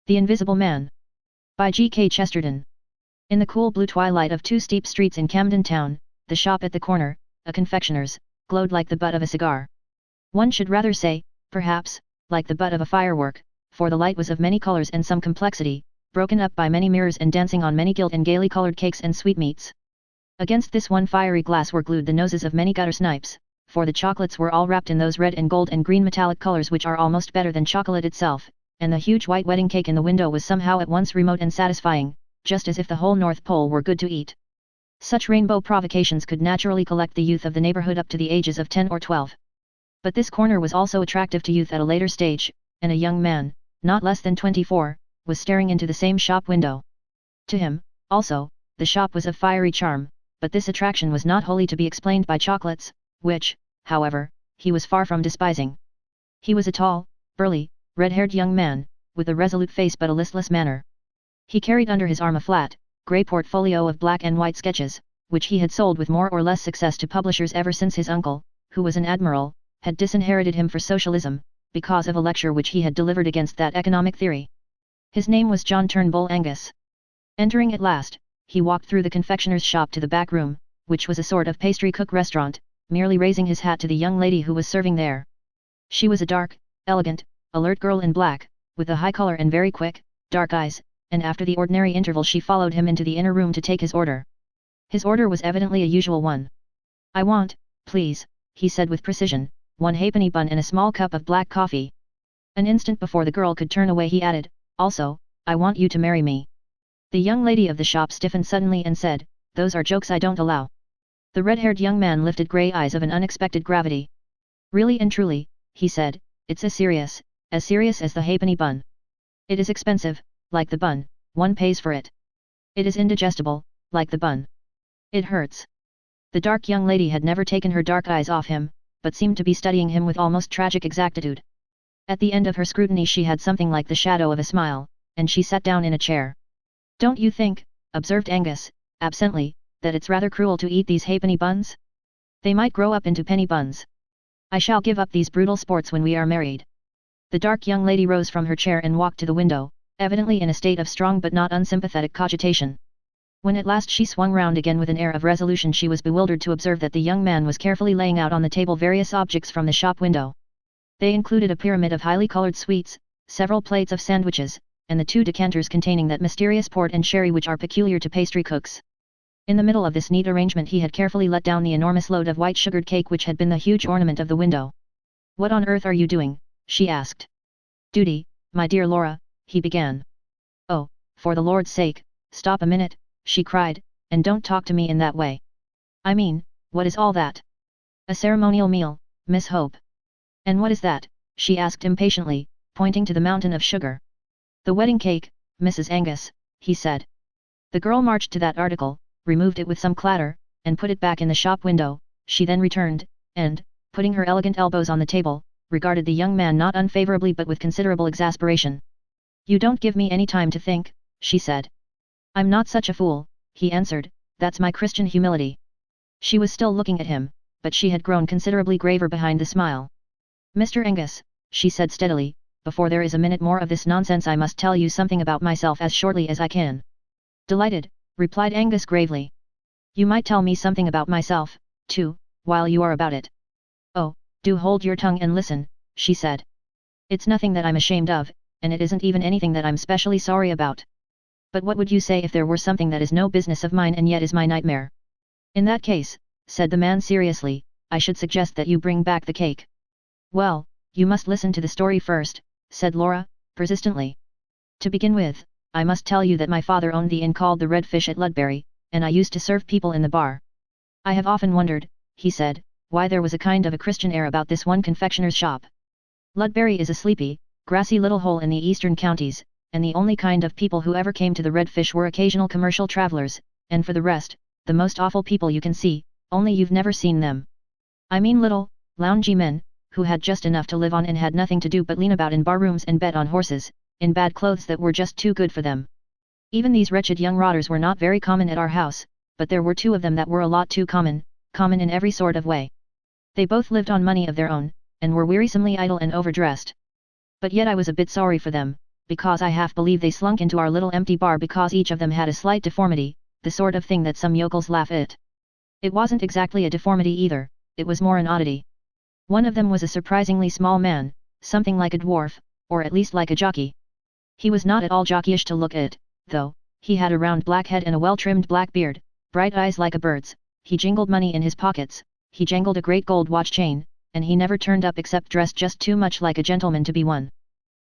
The Invisible Man. By G.K. Chesterton. In the cool blue twilight of two steep streets in Camden Town, the shop at the corner, a confectioner's, glowed like the butt of a cigar. One should rather say, perhaps, like the butt of a firework, for the light was of many colors and some complexity, broken up by many mirrors and dancing on many gilt and gaily colored cakes and sweetmeats. Against this one fiery glass were glued the noses of many gutter snipes, for the chocolates were all wrapped in those red and gold and green metallic colors which are almost better than chocolate itself, and the huge white wedding cake in the window was somehow at once remote and satisfying, just as if the whole North Pole were good to eat. Such rainbow provocations could naturally collect the youth of the neighborhood up to the ages of 10 or 12. But this corner was also attractive to youth at a later stage, and a young man, not less than 24, was staring into the same shop window. To him, also, the shop was of fiery charm, but this attraction was not wholly to be explained by chocolates, which, however, he was far from despising. He was a tall, burly, red-haired young man, with a resolute face but a listless manner. He carried under his arm a flat, grey portfolio of black and white sketches, which he had sold with more or less success to publishers ever since his uncle, who was an admiral, had disinherited him for socialism, because of a lecture which he had delivered against that economic theory. His name was John Turnbull Angus. Entering at last, he walked through the confectioner's shop to the back room, which was a sort of pastry cook restaurant, merely raising his hat to the young lady who was serving there. She was a dark, elegant, alert girl in black, with a high color and very quick, dark eyes, and after the ordinary interval she followed him into the inner room to take his order. His order was evidently a usual one. "I want, please," he said with precision, "one halfpenny bun and a small cup of black coffee." An instant before the girl could turn away he added, "Also, I want you to marry me." The young lady of the shop stiffened suddenly and said, "Those are jokes I don't allow." The red-haired young man lifted grey eyes of an unexpected gravity. "Really and truly," he said, "it's as serious as the halfpenny bun. It is expensive, like the bun, one pays for it. It is indigestible, like the bun. It hurts." The dark young lady had never taken her dark eyes off him, but seemed to be studying him with almost tragic exactitude. At the end of her scrutiny she had something like the shadow of a smile, and she sat down in a chair. "Don't you think," observed Angus, absently, "that it's rather cruel to eat these halfpenny buns? They might grow up into penny buns. I shall give up these brutal sports when we are married." The dark young lady rose from her chair and walked to the window, evidently in a state of strong but not unsympathetic cogitation. When at last she swung round again with an air of resolution she was bewildered to observe that the young man was carefully laying out on the table various objects from the shop window. They included a pyramid of highly colored sweets, several plates of sandwiches, and the 2 decanters containing that mysterious port and sherry which are peculiar to pastry cooks. In the middle of this neat arrangement he had carefully let down the enormous load of white sugared cake which had been the huge ornament of the window. "What on earth are you doing?" she asked. "Duty, my dear Laura," he began. "Oh, for the Lord's sake, stop a minute," she cried, "and don't talk to me in that way. I mean, what is all that?" "A ceremonial meal, Miss Hope." "And what is that?" she asked impatiently, pointing to the mountain of sugar. "The wedding cake, Mrs. Angus," he said. The girl marched to that article, removed it with some clatter, and put it back in the shop window. She then returned, and, putting her elegant elbows on the table, regarded the young man not unfavourably but with considerable exasperation. "You don't give me any time to think," she said. "I'm not such a fool," he answered, "that's my Christian humility." She was still looking at him, but she had grown considerably graver behind the smile. "Mr. Angus," she said steadily, "before there is a minute more of this nonsense I must tell you something about myself as shortly as I can." "Delighted," replied Angus gravely. "You might tell me something about myself, too, while you are about it." "Oh, do hold your tongue and listen," she said. "It's nothing that I'm ashamed of, and it isn't even anything that I'm specially sorry about. But what would you say if there were something that is no business of mine and yet is my nightmare?" "In that case," said the man seriously, "I should suggest that you bring back the cake." "Well, you must listen to the story first," said Laura, persistently. "To begin with, I must tell you that my father owned the inn called the Red Fish at Ludbury, and I used to serve people in the bar. I have often wondered," he said, "why there was a kind of a Christian air about this one confectioner's shop. Ludbury is a sleepy, grassy little hole in the eastern counties, and the only kind of people who ever came to the Red Fish were occasional commercial travellers, and for the rest, the most awful people you can see, only you've never seen them. I mean little, loungy men, who had just enough to live on and had nothing to do but lean about in bar-rooms and bet on horses, in bad clothes that were just too good for them. Even these wretched young rotters were not very common at our house, but there were 2 of them that were a lot too common in every sort of way. They both lived on money of their own, and were wearisomely idle and overdressed. But yet I was a bit sorry for them, because I half believe they slunk into our little empty bar because each of them had a slight deformity, the sort of thing that some yokels laugh at. It wasn't exactly a deformity either, it was more an oddity. One of them was a surprisingly small man, something like a dwarf, or at least like a jockey. He was not at all jockeyish to look at, though. He had a round black head and a well-trimmed black beard, bright eyes like a bird's, he jingled money in his pockets, he jangled a great gold watch chain, and he never turned up except dressed just too much like a gentleman to be one.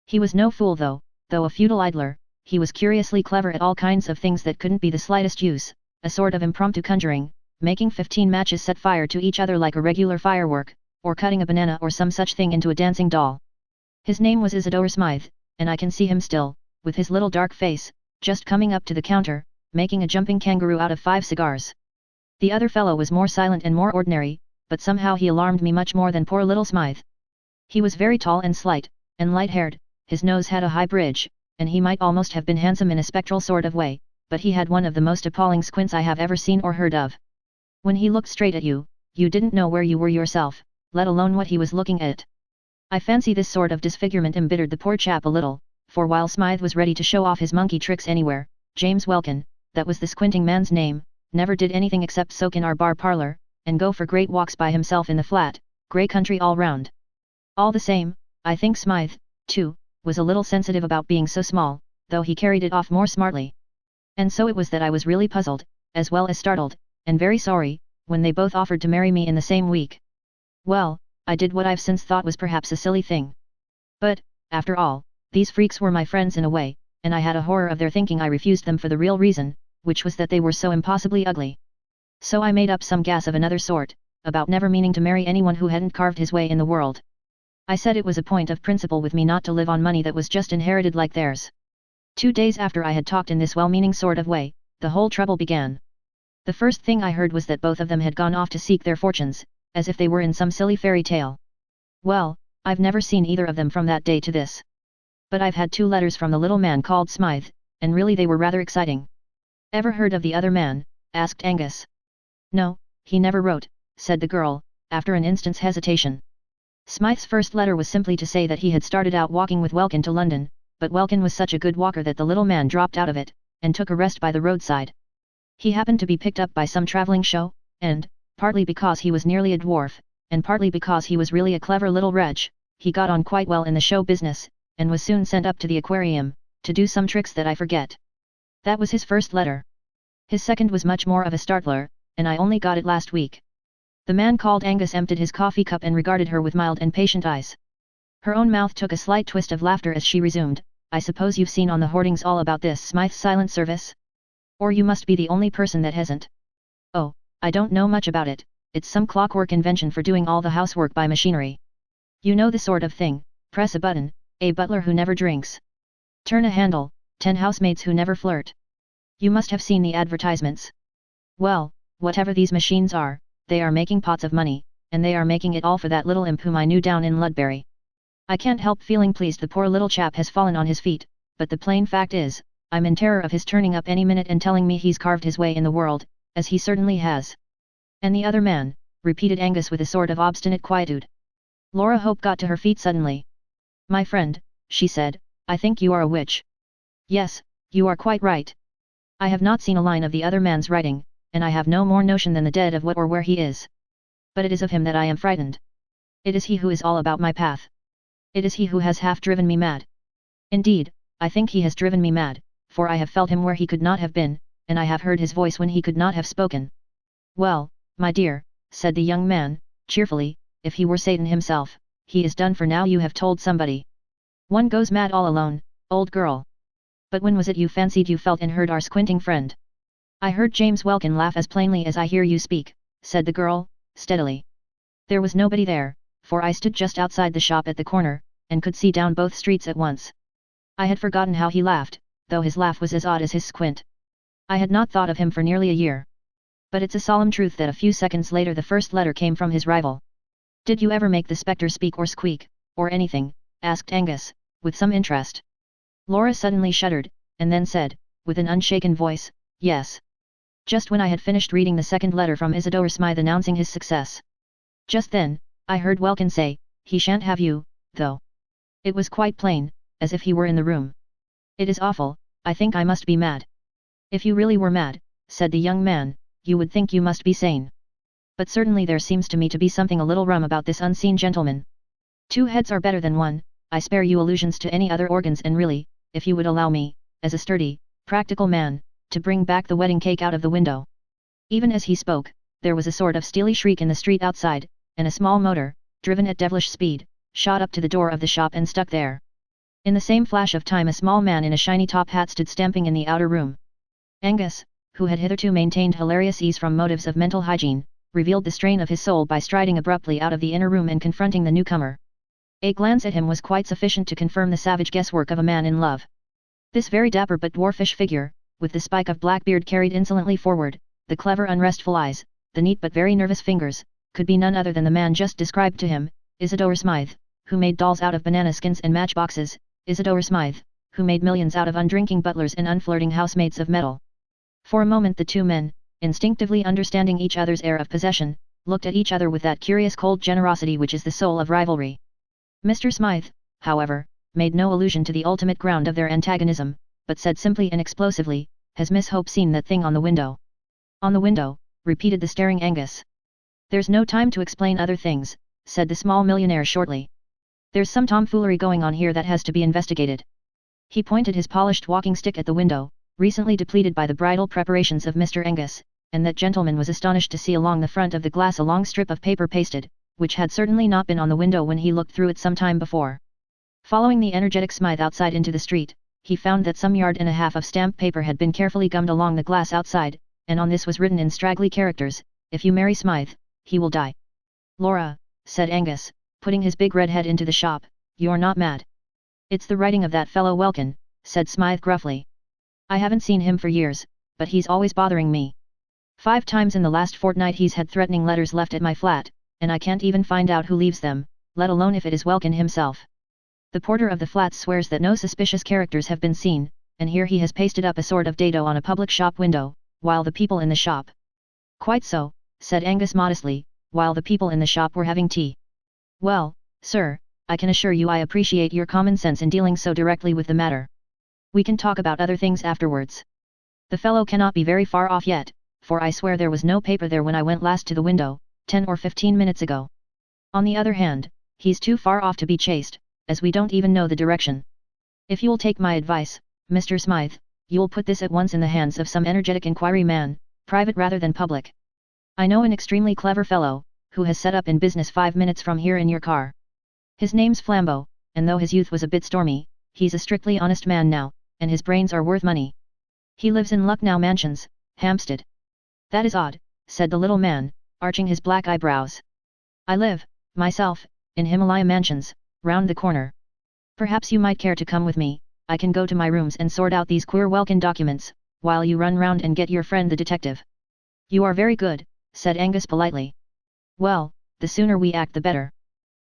He was no fool though a feudal idler, he was curiously clever at all kinds of things that couldn't be the slightest use, a sort of impromptu conjuring, making 15 matches set fire to each other like a regular firework, or cutting a banana or some such thing into a dancing doll. His name was Isidore Smythe, and I can see him still, with his little dark face, just coming up to the counter, making a jumping kangaroo out of 5 cigars. The other fellow was more silent and more ordinary, but somehow he alarmed me much more than poor little Smythe. He was very tall and slight, and light-haired, his nose had a high bridge, and he might almost have been handsome in a spectral sort of way, but he had one of the most appalling squints I have ever seen or heard of. When he looked straight at you, you didn't know where you were yourself, let alone what he was looking at. I fancy this sort of disfigurement embittered the poor chap a little, for while Smythe was ready to show off his monkey tricks anywhere, James Welkin, that was the squinting man's name, never did anything except soak in our bar parlour, and go for great walks by himself in the flat, grey country all round. All the same, I think Smythe, too, was a little sensitive about being so small, though he carried it off more smartly. And so it was that I was really puzzled, as well as startled, and very sorry, when they both offered to marry me in the same week. Well, I did what I've since thought was perhaps a silly thing. But, after all, these freaks were my friends in a way, and I had a horror of their thinking I refused them for the real reason, which was that they were so impossibly ugly. So I made up some gas of another sort, about never meaning to marry anyone who hadn't carved his way in the world. I said it was a point of principle with me not to live on money that was just inherited like theirs. 2 days after I had talked in this well-meaning sort of way, the whole trouble began. The first thing I heard was that both of them had gone off to seek their fortunes, as if they were in some silly fairy tale. Well, I've never seen either of them from that day to this. But I've had 2 letters from the little man called Smythe, and really they were rather exciting. Ever heard of the other man? Asked Angus. No, he never wrote, said the girl, after an instant's hesitation. Smythe's first letter was simply to say that he had started out walking with Welkin to London, but Welkin was such a good walker that the little man dropped out of it, and took a rest by the roadside. He happened to be picked up by some travelling show, and, partly because he was nearly a dwarf, and partly because he was really a clever little wretch, he got on quite well in the show business, and was soon sent up to the aquarium, to do some tricks that I forget. That was his first letter. His second was much more of a startler, and I only got it last week. The man called Angus emptied his coffee cup and regarded her with mild and patient eyes. Her own mouth took a slight twist of laughter as she resumed, I suppose you've seen on the hoardings all about this Smythe's silent service? Or you must be the only person that hasn't. Oh, I don't know much about it, it's some clockwork invention for doing all the housework by machinery. You know the sort of thing, press a button, a butler who never drinks. Turn a handle, 10 housemaids who never flirt. You must have seen the advertisements. Well, whatever these machines are, they are making pots of money, and they are making it all for that little imp whom I knew down in Ludbury. I can't help feeling pleased the poor little chap has fallen on his feet, but the plain fact is, I'm in terror of his turning up any minute and telling me he's carved his way in the world, as he certainly has. And the other man, repeated Angus with a sort of obstinate quietude. Laura Hope got to her feet suddenly. My friend, she said, I think you are a witch. Yes, you are quite right. I have not seen a line of the other man's writing, and I have no more notion than the dead of what or where he is. But it is of him that I am frightened. It is he who is all about my path. It is he who has half driven me mad. Indeed, I think he has driven me mad, for I have felt him where he could not have been, and I have heard his voice when he could not have spoken. Well, my dear, said the young man, cheerfully, if he were Satan himself, he is done for now. You have told somebody. One goes mad all alone, old girl. But when was it you fancied you felt and heard our squinting friend? I heard James Welkin laugh as plainly as I hear you speak, said the girl, steadily. There was nobody there, for I stood just outside the shop at the corner, and could see down both streets at once. I had forgotten how he laughed, though his laugh was as odd as his squint. I had not thought of him for nearly a year. But it's a solemn truth that a few seconds later the first letter came from his rival. Did you ever make the spectre speak or squeak, or anything? Asked Angus, with some interest. Laura suddenly shuddered, and then said, with an unshaken voice, yes. Just when I had finished reading the second letter from Isidore Smythe announcing his success. Just then, I heard Welkin say, he shan't have you, though. It was quite plain, as if he were in the room, It is awful, I think I must be mad. If you really were mad, said the young man, you would think you must be sane. But certainly there seems to me to be something a little rum about this unseen gentleman. 2 heads are better than 1, I spare you allusions to any other organs and really, if you would allow me, as a sturdy, practical man, to bring back the wedding cake out of the window. Even as he spoke, there was a sort of steely shriek in the street outside, and a small motor, driven at devilish speed, shot up to the door of the shop and stuck there. In the same flash of time a small man in a shiny top hat stood stamping in the outer room. Angus, who had hitherto maintained hilarious ease from motives of mental hygiene, revealed the strain of his soul by striding abruptly out of the inner room and confronting the newcomer. A glance at him was quite sufficient to confirm the savage guesswork of a man in love. This very dapper but dwarfish figure, with the spike of black beard carried insolently forward, the clever unrestful eyes, the neat but very nervous fingers, could be none other than the man just described to him, Isidore Smythe, who made dolls out of banana skins and matchboxes, Isidore Smythe, who made millions out of undrinking butlers and unflirting housemaids of metal. For a moment the two men, instinctively understanding each other's air of possession, looked at each other with that curious cold generosity which is the soul of rivalry. Mr. Smythe, however, made no allusion to the ultimate ground of their antagonism, but said simply and explosively, "Has Miss Hope seen that thing on the window?" "On the window," repeated the staring Angus. "There's no time to explain other things," said the small millionaire shortly. "There's some tomfoolery going on here that has to be investigated." He pointed his polished walking stick at the window, recently depleted by the bridal preparations of Mr. Angus, and that gentleman was astonished to see along the front of the glass a long strip of paper pasted, which had certainly not been on the window when he looked through it some time before. Following the energetic Smythe outside into the street, he found that some yard and a half of stamp paper had been carefully gummed along the glass outside, and on this was written in straggly characters, "If you marry Smythe, he will die." "Laura," said Angus, putting his big red head into the shop, "you're not mad?" "It's the writing of that fellow Welkin," said Smythe gruffly. "I haven't seen him for years, but he's always bothering me. 5 times in the last fortnight he's had threatening letters left at my flat, and I can't even find out who leaves them, let alone if it is Welkin himself. The porter of the flat swears that no suspicious characters have been seen, and here he has pasted up a sort of dado on a public shop window, while the people in the shop—" "Quite so," said Angus modestly, "while the people in the shop were having tea." "Well, sir, I can assure you I appreciate your common sense in dealing so directly with the matter. We can talk about other things afterwards. The fellow cannot be very far off yet, for I swear there was no paper there when I went last to the window, 10 or 15 minutes ago. On the other hand, he's too far off to be chased, as we don't even know the direction. If you'll take my advice, Mr. Smythe, you'll put this at once in the hands of some energetic inquiry man, private rather than public. I know an extremely clever fellow, who has set up in business 5 minutes from here in your car. His name's Flambeau, and though his youth was a bit stormy, he's a strictly honest man now, and his brains are worth money. He lives in Lucknow Mansions, Hampstead." "That is odd," said the little man, arching his black eyebrows. "I live, myself, in Himalaya Mansions, round the corner. Perhaps you might care to come with me. I can go to my rooms and sort out these queer Welkin documents, while you run round and get your friend the detective." "You are very good," said Angus politely. "Well, the sooner we act the better."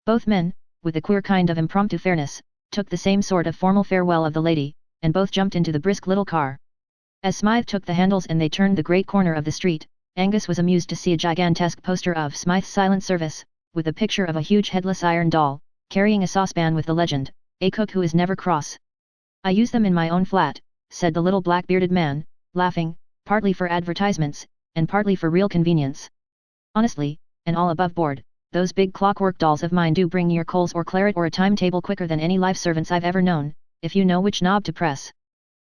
Both men, with a queer kind of impromptu fairness, took the same sort of formal farewell of the lady, and both jumped into the brisk little car. As Smythe took the handles and they turned the great corner of the street, Angus was amused to see a gigantesque poster of Smythe's Silent Service, with a picture of a huge headless iron doll, carrying a saucepan with the legend, "A cook who is never cross." "I use them in my own flat," said the little black-bearded man, laughing, "partly for advertisements, and partly for real convenience. Honestly, and all above board, those big clockwork dolls of mine do bring your coals or claret or a timetable quicker than any live servants I've ever known, if you know which knob to press.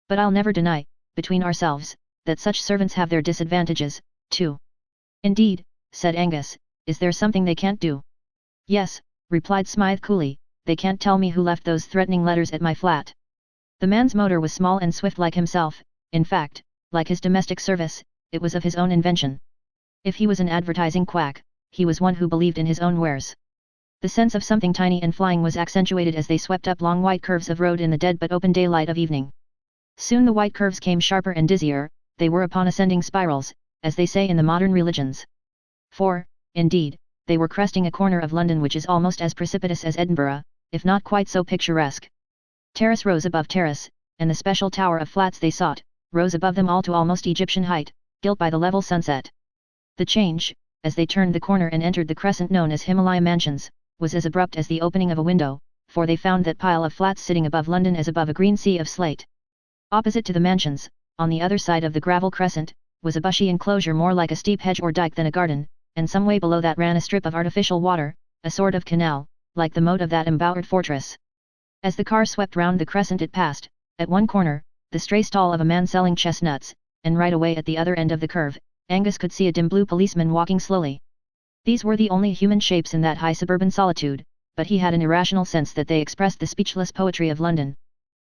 But I'll never deny, between ourselves, that such servants have their disadvantages, too." "Indeed," said Angus, "is there something they can't do?" "Yes," replied Smythe coolly, "they can't tell me who left those threatening letters at my flat." The man's motor was small and swift like himself, in fact, like his domestic service, it was of his own invention. If he was an advertising quack, he was one who believed in his own wares. The sense of something tiny and flying was accentuated as they swept up long white curves of road in the dead but open daylight of evening. Soon the white curves came sharper and dizzier, they were upon ascending spirals, as they say in the modern religions. For, indeed, they were cresting a corner of London which is almost as precipitous as Edinburgh, if not quite so picturesque. Terrace rose above terrace, and the special tower of flats they sought, rose above them all to almost Egyptian height, gilt by the level sunset. The change, as they turned the corner and entered the crescent known as Himalaya Mansions, was as abrupt as the opening of a window, for they found that pile of flats sitting above London as above a green sea of slate. Opposite to the mansions, on the other side of the gravel crescent, was a bushy enclosure more like a steep hedge or dike than a garden, and some way below that ran a strip of artificial water, a sort of canal, like the moat of that embowered fortress. As the car swept round the crescent it passed, at one corner, the stray stall of a man selling chestnuts, and right away at the other end of the curve, Angus could see a dim blue policeman walking slowly. These were the only human shapes in that high suburban solitude, but he had an irrational sense that they expressed the speechless poetry of London.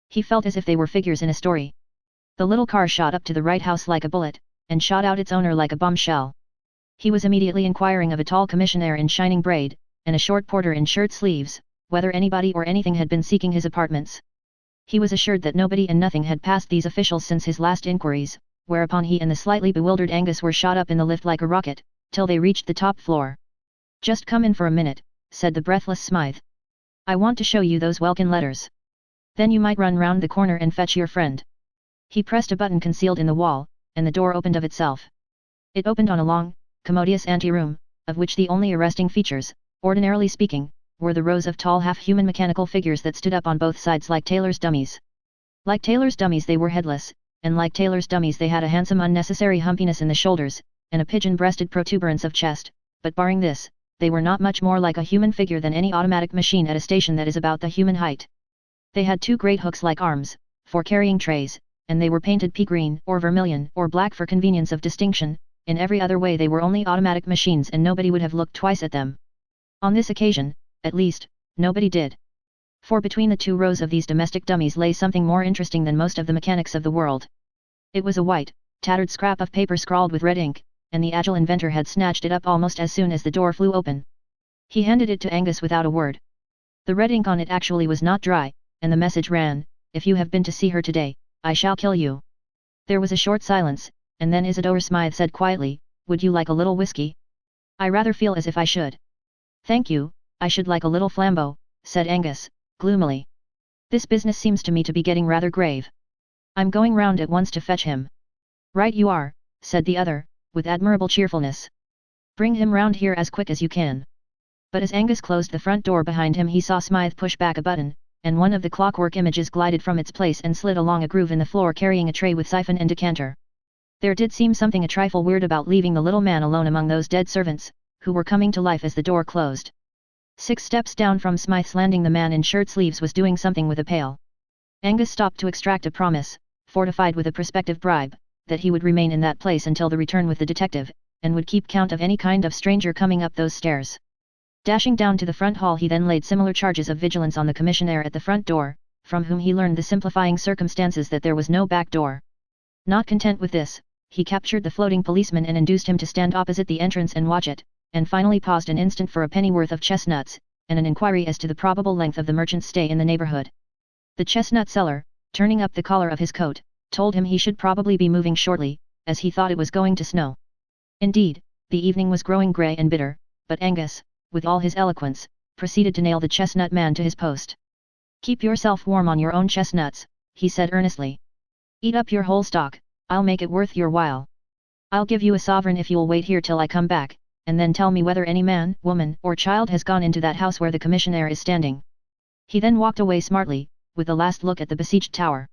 He felt as if they were figures in a story. The little car shot up to the right house like a bullet, and shot out its owner like a bombshell. He was immediately inquiring of a tall commissionaire in shining braid, and a short porter in shirt sleeves, whether anybody or anything had been seeking his apartments. He was assured that nobody and nothing had passed these officials since his last inquiries, whereupon he and the slightly bewildered Angus were shot up in the lift like a rocket, till they reached the top floor. "Just come in for a minute," said the breathless Smythe. "I want to show you those welkin letters. Then you might run round the corner and fetch your friend." He pressed a button concealed in the wall, and the door opened of itself. It opened on a long, commodious anteroom, of which the only arresting features, ordinarily speaking, were the rows of tall half-human mechanical figures that stood up on both sides like tailor's dummies. Like tailor's dummies they were headless, and like tailor's dummies they had a handsome unnecessary humpiness in the shoulders, and a pigeon-breasted protuberance of chest, but barring this, they were not much more like a human figure than any automatic machine at a station that is about the human height. They had two great hooks-like arms, for carrying trays, and they were painted pea green or vermilion or black for convenience of distinction. In every other way they were only automatic machines and nobody would have looked twice at them. On this occasion, at least, nobody did. For between the two rows of these domestic dummies lay something more interesting than most of the mechanics of the world. It was a white, tattered scrap of paper scrawled with red ink, and the agile inventor had snatched it up almost as soon as the door flew open. He handed it to Angus without a word. The red ink on it actually was not dry, and the message ran, "If you have been to see her today, I shall kill you." There was a short silence, and then Isidore Smythe said quietly, "Would you like a little whiskey?" "I rather feel as if I should." "Thank you, I should like a little flambeau," said Angus, gloomily. "This business seems to me to be getting rather grave. I'm going round at once to fetch him." "Right you are," said the other, with admirable cheerfulness. "Bring him round here as quick as you can." But as Angus closed the front door behind him he saw Smythe push back a button, and one of the clockwork images glided from its place and slid along a groove in the floor carrying a tray with siphon and decanter. There did seem something a trifle weird about leaving the little man alone among those dead servants, who were coming to life as the door closed. 6 steps down from Smythe's landing the man in shirt sleeves was doing something with a pail. Angus stopped to extract a promise, fortified with a prospective bribe, that he would remain in that place until the return with the detective, and would keep count of any kind of stranger coming up those stairs. Dashing down to the front hall he then laid similar charges of vigilance on the commissionaire at the front door, from whom he learned the simplifying circumstances that there was no back door. Not content with this, he captured the floating policeman and induced him to stand opposite the entrance and watch it, and finally paused an instant for a pennyworth of chestnuts, and an inquiry as to the probable length of the merchant's stay in the neighborhood. The chestnut seller, turning up the collar of his coat, told him he should probably be moving shortly, as he thought it was going to snow. Indeed, the evening was growing grey and bitter, but Angus, with all his eloquence, proceeded to nail the chestnut man to his post. "Keep yourself warm on your own chestnuts," he said earnestly. "Eat up your whole stock, I'll make it worth your while. I'll give you a sovereign if you'll wait here till I come back, and then tell me whether any man, woman, or child has gone into that house where the commissionaire is standing." He then walked away smartly, with a last look at the besieged tower.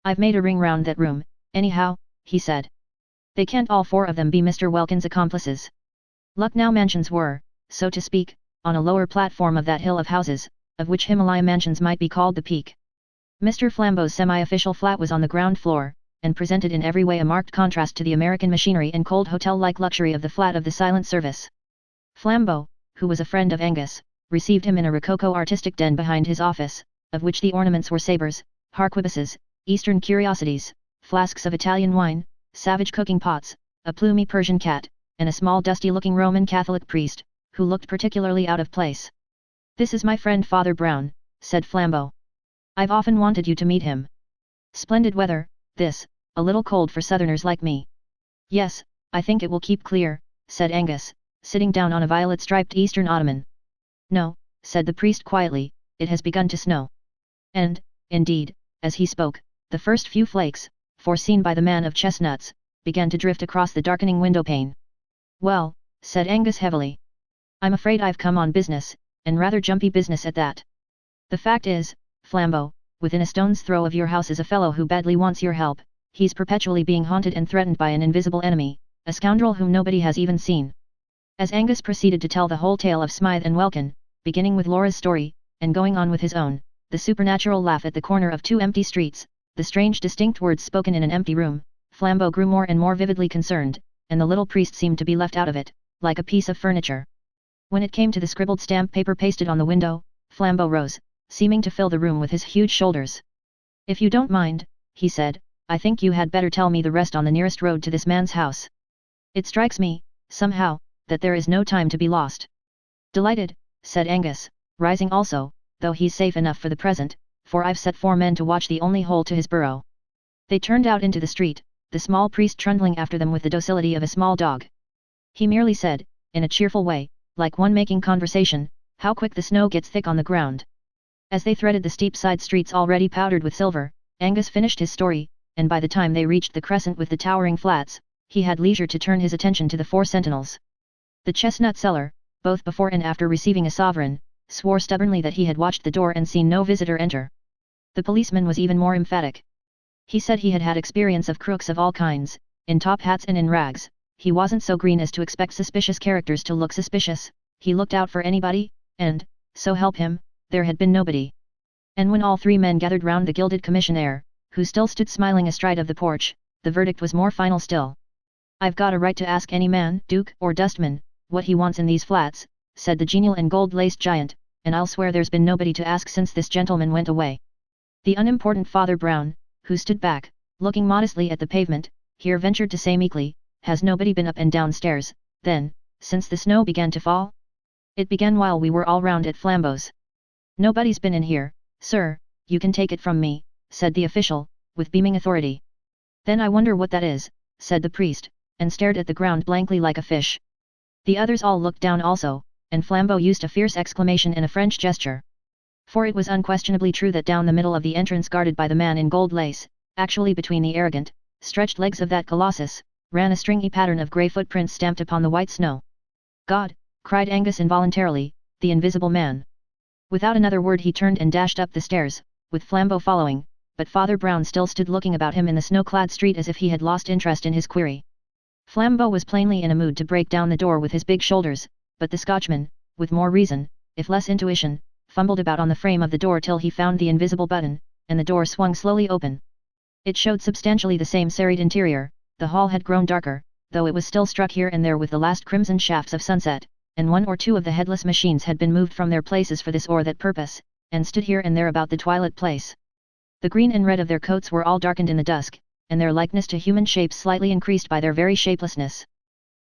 "I've made a ring round that room, anyhow," he said. "They can't all 4 of them be Mr. Welkin's accomplices." Lucknow Mansions were, so to speak, on a lower platform of that hill of houses, of which Himalaya Mansions might be called the peak. Mr. Flambeau's semi-official flat was on the ground floor, and presented in every way a marked contrast to the American machinery and cold hotel-like luxury of the flat of the silent service. Flambeau, who was a friend of Angus, received him in a rococo artistic den behind his office, of which the ornaments were sabres, harquebuses, Eastern curiosities, flasks of Italian wine, savage cooking pots, a plumy Persian cat, and a small dusty-looking Roman Catholic priest, who looked particularly out of place. "This is my friend Father Brown," said Flambeau. "I've often wanted you to meet him. Splendid weather, this, a little cold for southerners like me." "Yes, I think it will keep clear," said Angus, sitting down on a violet-striped Eastern ottoman. "No," said the priest quietly, "it has begun to snow." And, indeed, as he spoke, the first few flakes, foreseen by the man of chestnuts, began to drift across the darkening windowpane. "Well," said Angus heavily, "I'm afraid I've come on business, and rather jumpy business at that. The fact is, Flambeau, within a stone's throw of your house is a fellow who badly wants your help. He's perpetually being haunted and threatened by an invisible enemy, a scoundrel whom nobody has even seen." As Angus proceeded to tell the whole tale of Smythe and Welkin, beginning with Laura's story, and going on with his own, the supernatural laugh at the corner of two empty streets, the strange distinct words spoken in an empty room, Flambeau grew more and more vividly concerned, and the little priest seemed to be left out of it, like a piece of furniture. When it came to the scribbled stamp paper pasted on the window, Flambeau rose, seeming to fill the room with his huge shoulders. "If you don't mind," he said, "I think you had better tell me the rest on the nearest road to this man's house. It strikes me, somehow, that there is no time to be lost." "Delighted," said Angus, rising also, "though he's safe enough for the present, for I've set 4 men to watch the only hole to his burrow." They turned out into the street, the small priest trundling after them with the docility of a small dog. He merely said, in a cheerful way, like one making conversation, "How quick the snow gets thick on the ground." As they threaded the steep side streets already powdered with silver, Angus finished his story, and by the time they reached the crescent with the towering flats, he had leisure to turn his attention to the 4 sentinels. The chestnut seller, both before and after receiving a sovereign, swore stubbornly that he had watched the door and seen no visitor enter. The policeman was even more emphatic. He said he had had experience of crooks of all kinds, in top hats and in rags. He wasn't so green as to expect suspicious characters to look suspicious. He looked out for anybody, and, so help him, there had been nobody. And when all 3 men gathered round the gilded commissionaire, who still stood smiling astride of the porch, the verdict was more final still. "I've got a right to ask any man, duke or dustman, what he wants in these flats," said the genial and gold-laced giant, "and I'll swear there's been nobody to ask since this gentleman went away." The unimportant Father Brown, who stood back, looking modestly at the pavement, here ventured to say meekly, "Has nobody been up and down stairs, then, since the snow began to fall?" "It began while we were all round at Flambeau's." "Nobody's been in here, sir, you can take it from me," said the official, with beaming authority. "Then I wonder what that is," said the priest, and stared at the ground blankly like a fish. The others all looked down also, and Flambeau used a fierce exclamation in a French gesture. For it was unquestionably true that down the middle of the entrance guarded by the man in gold lace, actually between the arrogant, stretched legs of that colossus, ran a stringy pattern of grey footprints stamped upon the white snow. "God!" cried Angus involuntarily, "the invisible man!" Without another word he turned and dashed up the stairs, with Flambeau following, but Father Brown still stood looking about him in the snow-clad street as if he had lost interest in his query. Flambeau was plainly in a mood to break down the door with his big shoulders, but the Scotchman, with more reason, if less intuition, fumbled about on the frame of the door till he found the invisible button, and the door swung slowly open. It showed substantially the same serried interior. The hall had grown darker, though it was still struck here and there with the last crimson shafts of sunset, and 1 or 2 of the headless machines had been moved from their places for this or that purpose, and stood here and there about the twilight place. The green and red of their coats were all darkened in the dusk, and their likeness to human shapes slightly increased by their very shapelessness.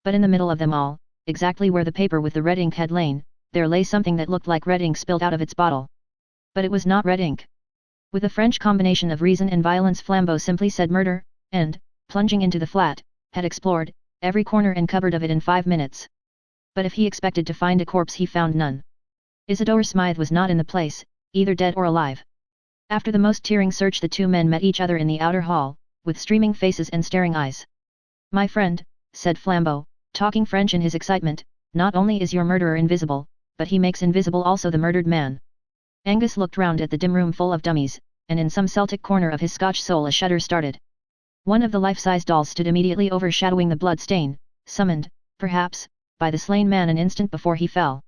But in the middle of them all, exactly where the paper with the red ink had lain, there lay something that looked like red ink spilled out of its bottle. But it was not red ink. With a French combination of reason and violence, Flambeau simply said murder, and, plunging into the flat, had explored every corner and cupboard of it in 5 minutes. But if he expected to find a corpse he found none. Isidore Smythe was not in the place, either dead or alive. After the most tearing search the 2 men met each other in the outer hall, with streaming faces and staring eyes. "My friend," said Flambeau, talking French in his excitement, "not only is your murderer invisible, but he makes invisible also the murdered man." Angus looked round at the dim room full of dummies, and in some Celtic corner of his Scotch soul a shudder started. One of the life-size dolls stood immediately overshadowing the blood stain, summoned, perhaps, by the slain man an instant before he fell.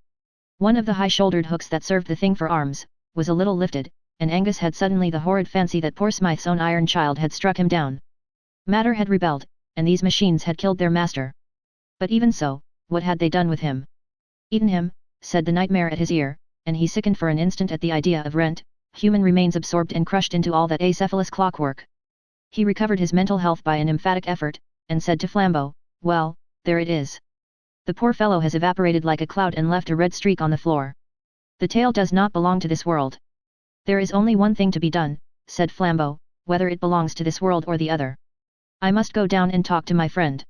One of the high-shouldered hooks that served the thing for arms, was a little lifted, and Angus had suddenly the horrid fancy that poor Smythe's own iron child had struck him down. Matter had rebelled, and these machines had killed their master. But even so, what had they done with him? "Eaten him," said the nightmare at his ear, and he sickened for an instant at the idea of rent, human remains absorbed and crushed into all that acephalous clockwork. He recovered his mental health by an emphatic effort, and said to Flambeau, "Well, there it is. The poor fellow has evaporated like a cloud and left a red streak on the floor. The tale does not belong to this world." "There is only one thing to be done," said Flambeau, "whether it belongs to this world or the other. I must go down and talk to my friend."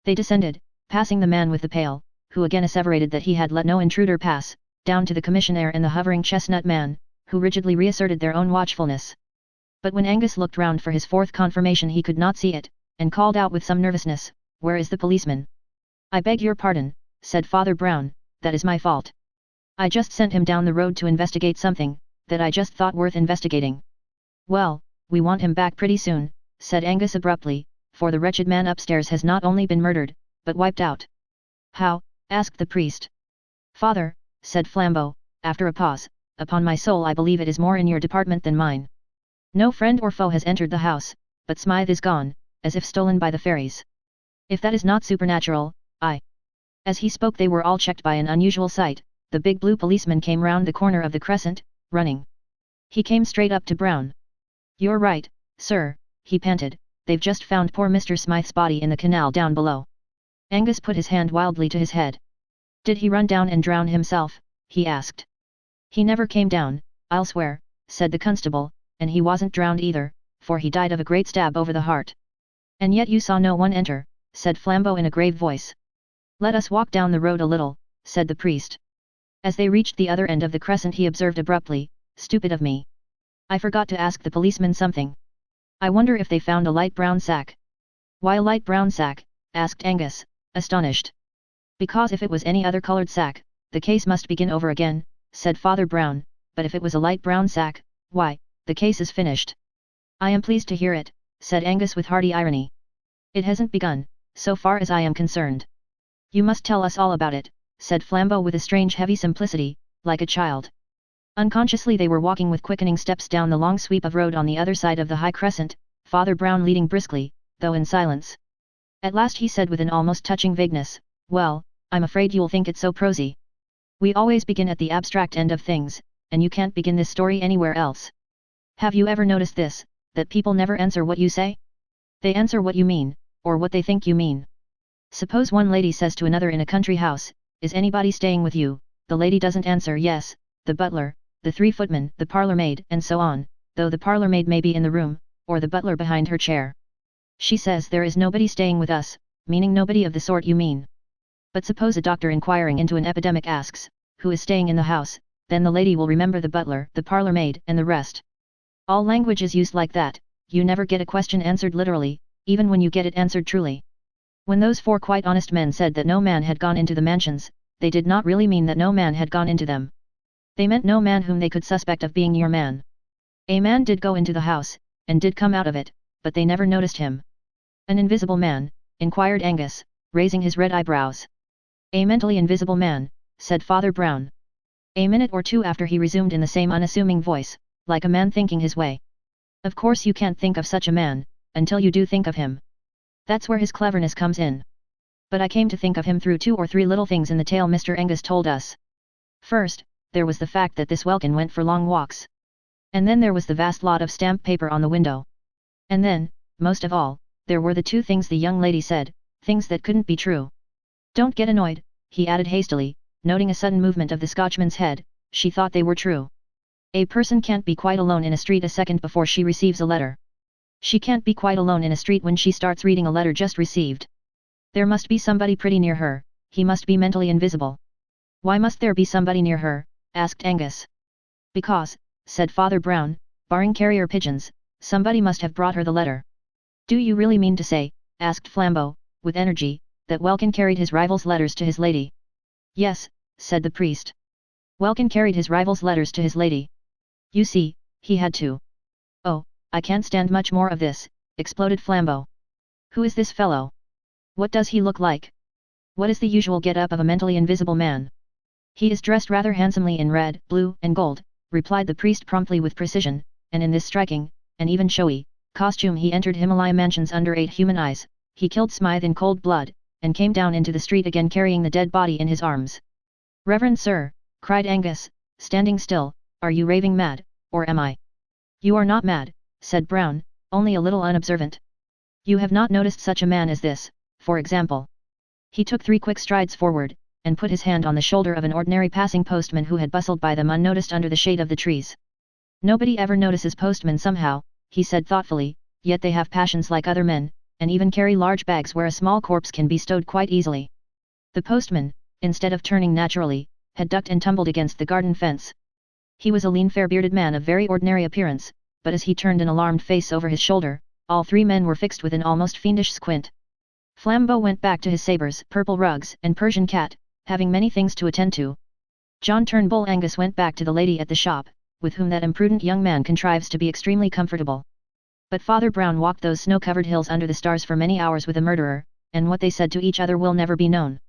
They descended, passing the man with the pail, who again asseverated that he had let no intruder pass, down to the commissionaire and the hovering chestnut man, who rigidly reasserted their own watchfulness. But when Angus looked round for his 4th confirmation he could not see it, and called out with some nervousness, "Where is the policeman?" "I beg your pardon," said Father Brown, "that is my fault. I just sent him down the road to investigate something, that I just thought worth investigating." Well, we want him back pretty soon, said Angus abruptly, for the wretched man upstairs has not only been murdered, but wiped out. How? Asked the priest. Father, said Flambeau, after a pause, upon my soul I believe it is more in your department than mine. No friend or foe has entered the house, but Smythe is gone, as if stolen by the fairies. If that is not supernatural, I... As he spoke they were all checked by an unusual sight. The big blue policeman came round the corner of the crescent, running. He came straight up to Brown. You're right, sir, he panted, they've just found poor Mr. Smythe's body in the canal down below. Angus put his hand wildly to his head. Did he run down and drown himself? He asked. He never came down, I'll swear, said the constable, and he wasn't drowned either, for he died of a great stab over the heart. And yet you saw no one enter, said Flambeau in a grave voice. Let us walk down the road a little, said the priest. As they reached the other end of the crescent he observed abruptly, stupid of me. I forgot to ask the policeman something. I wonder if they found a light brown sack. Why a light brown sack? Asked Angus, astonished. Because if it was any other colored sack, the case must begin over again, said Father Brown, but if it was a light brown sack, why, the case is finished. I am pleased to hear it, said Angus with hearty irony. It hasn't begun, so far as I am concerned. You must tell us all about it, said Flambeau with a strange heavy simplicity, like a child. Unconsciously they were walking with quickening steps down the long sweep of road on the other side of the high crescent, Father Brown leading briskly, though in silence. At last he said with an almost touching vagueness, well, I'm afraid you'll think it so prosy. We always begin at the abstract end of things, and you can't begin this story anywhere else. Have you ever noticed this, that people never answer what you say? They answer what you mean, or what they think you mean. Suppose one lady says to another in a country house, is anybody staying with you? The lady doesn't answer yes, the butler, the 3 footmen, the parlour maid, and so on, though the parlour maid may be in the room, or the butler behind her chair. She says there is nobody staying with us, meaning nobody of the sort you mean. But suppose a doctor inquiring into an epidemic asks, who is staying in the house, then the lady will remember the butler, the parlour maid, and the rest. All language is used like that, you never get a question answered literally, even when you get it answered truly. When those 4 quite honest men said that no man had gone into the mansions, they did not really mean that no man had gone into them. They meant no man whom they could suspect of being your man. A man did go into the house, and did come out of it, but they never noticed him. An invisible man, inquired Angus, raising his red eyebrows. A mentally invisible man, said Father Brown. A minute or two after he resumed in the same unassuming voice, like a man thinking his way. Of course you can't think of such a man, until you do think of him. That's where his cleverness comes in. But I came to think of him through 2 or 3 little things in the tale Mr. Angus told us. First, there was the fact that this Welkin went for long walks. And then there was the vast lot of stamp paper on the window. And then, most of all, there were the 2 things the young lady said, things that couldn't be true. Don't get annoyed, he added hastily, noting a sudden movement of the Scotchman's head, she thought they were true. A person can't be quite alone in a street a second before she receives a letter. She can't be quite alone in a street when she starts reading a letter just received. There must be somebody pretty near her, he must be mentally invisible. Why must there be somebody near her? Asked Angus. Because, said Father Brown, barring carrier pigeons, somebody must have brought her the letter. Do you really mean to say, asked Flambeau, with energy, that Welkin carried his rival's letters to his lady? Yes, said the priest. Welkin carried his rival's letters to his lady. You see, he had to. Oh, I can't stand much more of this, exploded Flambeau. Who is this fellow? What does he look like? What is the usual get-up of a mentally invisible man? He is dressed rather handsomely in red, blue, and gold, replied the priest promptly with precision, and in this striking, and even showy, costume he entered Himalaya mansions under 8 human eyes, he killed Smythe in cold blood, and came down into the street again carrying the dead body in his arms. Reverend sir, cried Angus, standing still, are you raving mad, or am I? You are not mad, said Brown, only a little unobservant. You have not noticed such a man as this, for example. He took 3 quick strides forward, and put his hand on the shoulder of an ordinary passing postman who had bustled by them unnoticed under the shade of the trees. Nobody ever notices postmen somehow, he said thoughtfully, yet they have passions like other men, and even carry large bags where a small corpse can be stowed quite easily. The postman, instead of turning naturally, had ducked and tumbled against the garden fence. He was a lean fair-bearded man of very ordinary appearance, but as he turned an alarmed face over his shoulder, all 3 men were fixed with an almost fiendish squint. Flambeau went back to his sabres, purple rugs, and Persian cat, having many things to attend to. John Turnbull Angus went back to the lady at the shop, with whom that imprudent young man contrives to be extremely comfortable. But Father Brown walked those snow-covered hills under the stars for many hours with a murderer, and what they said to each other will never be known.